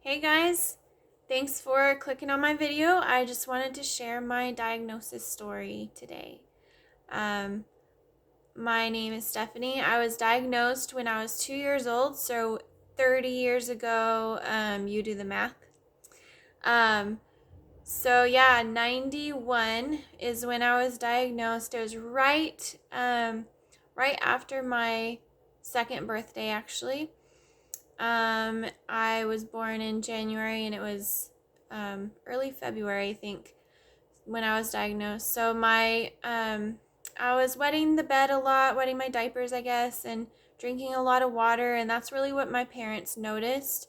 Hey guys, thanks for clicking on my video. I just wanted to share my diagnosis story today. Um, my name is Stephanie. I was diagnosed when I was 2 years old, so 30 years ago. You do the math. Um, so yeah, 91 is when I was diagnosed. It was right after my second birthday, actually. I was born in January and it was early February, I think, when I was diagnosed. So I was wetting the bed a lot, wetting my diapers, I guess, and drinking a lot of water, and that's really what my parents noticed.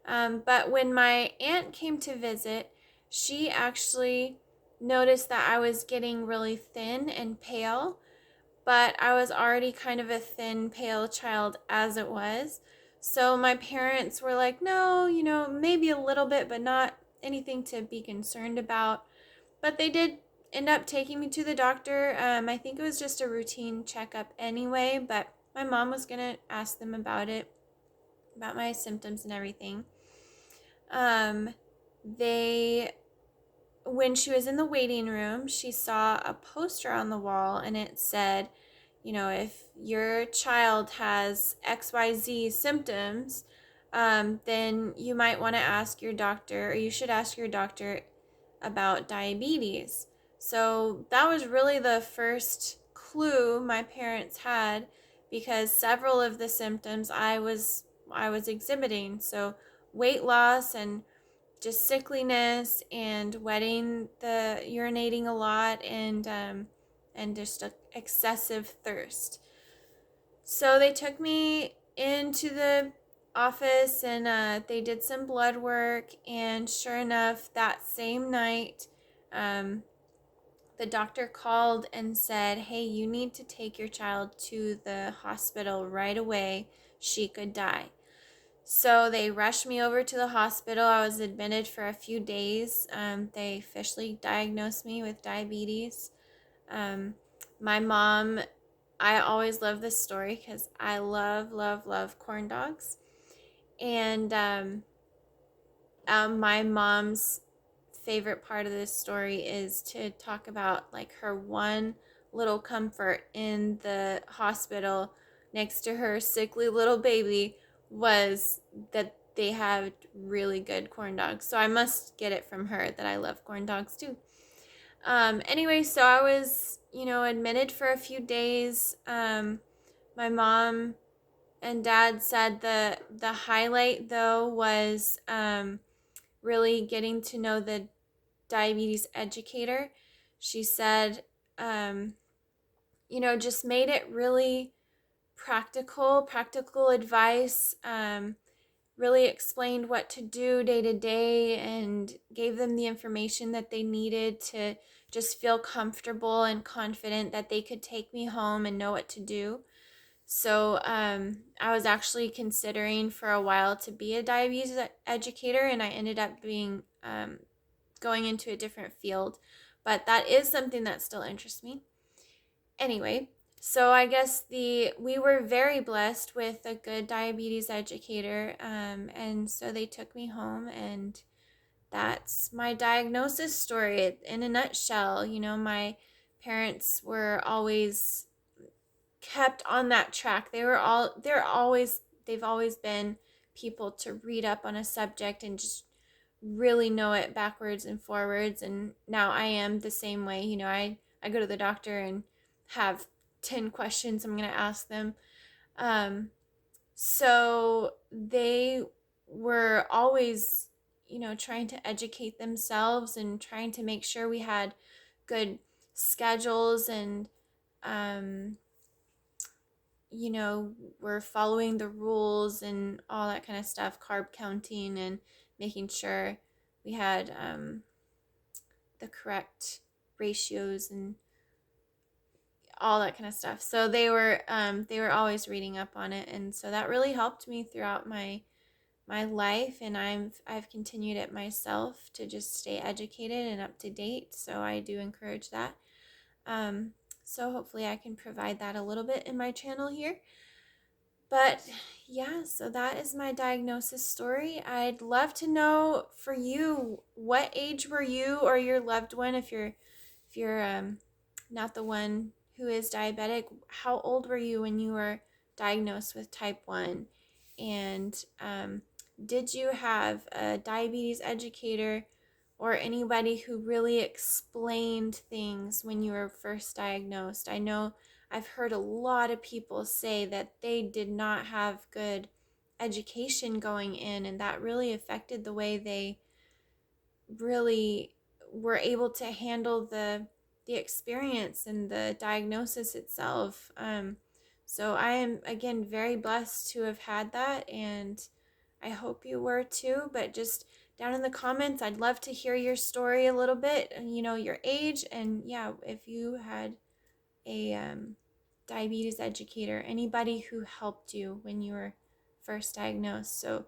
But when my aunt came to visit, she actually noticed that I was getting really thin and pale, but I was already kind of a thin, pale child as it was. So my parents were like, no, maybe a little bit, but not anything to be concerned about. But they did end up taking me to the doctor. I think it was just a routine checkup anyway, but my mom was going to ask them about it, about my symptoms and everything. Um, they when she was in the waiting room, she saw a poster on the wall and it said, if your child has XYZ symptoms, then you might want to ask your doctor, or you should ask your doctor about diabetes. So that was really the first clue my parents had, because several of the symptoms I was exhibiting. So weight loss and just sickliness and urinating a lot, and just a excessive thirst. So they took me into the office and they did some blood work, and sure enough, that same night, um, the doctor called and said, "Hey, you need to take your child to the hospital right away. She could die." So they rushed me over to the hospital. I was admitted for a few days. They officially diagnosed me with diabetes. Um, my mom, I always love this story because I love, love, love corn dogs. And my mom's favorite part of this story is to talk about like her one little comfort in the hospital next to her sickly little baby was that they had really good corn dogs. So I must get it from her that I love corn dogs too. Anyway, so I was, admitted for a few days. My mom and dad said the highlight though was really getting to know the diabetes educator. She said, um, just made it really practical advice, really explained what to do day to day and gave them the information that they needed to just feel comfortable and confident that they could take me home and know what to do. So I was actually considering for a while to be a diabetes educator, and I ended up being going into a different field. But that is something that still interests me. Anyway, so I guess we were very blessed with a good diabetes educator, and so they took me home, and that's my diagnosis story in a nutshell. My parents were always kept on that track. They've always been people to read up on a subject and just really know it backwards and forwards, and now I am the same way. I go to the doctor and have 10 questions I'm going to ask them. So they were always, trying to educate themselves and trying to make sure we had good schedules, and um, we're following the rules and all that kind of stuff, carb counting and making sure we had the correct ratios and all that kind of stuff. So they were always reading up on it, and so that really helped me throughout my life, and I've continued it myself to just stay educated and up to date. So I do encourage that. Um, so hopefully I can provide that a little bit in my channel here. But yeah, so that is my diagnosis story. I'd love to know for you, what age were you or your loved one, if you're not the one who is diabetic, how old were you when you were diagnosed with type 1? And did you have a diabetes educator or anybody who really explained things when you were first diagnosed? I know I've heard a lot of people say that they did not have good education going in, and that really affected the way they really were able to handle the experience and the diagnosis itself. So I am again very blessed to have had that, and I hope you were too. But just down in the comments, I'd love to hear your story a little bit, and your age, and yeah, if you had a diabetes educator, anybody who helped you when you were first diagnosed. So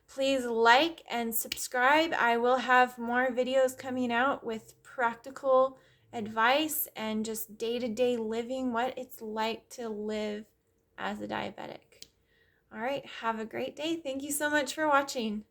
please like and subscribe. I will have more videos coming out with practical advice and just day-to-day living, what it's like to live as a diabetic. All right, have a great day. Thank you so much for watching.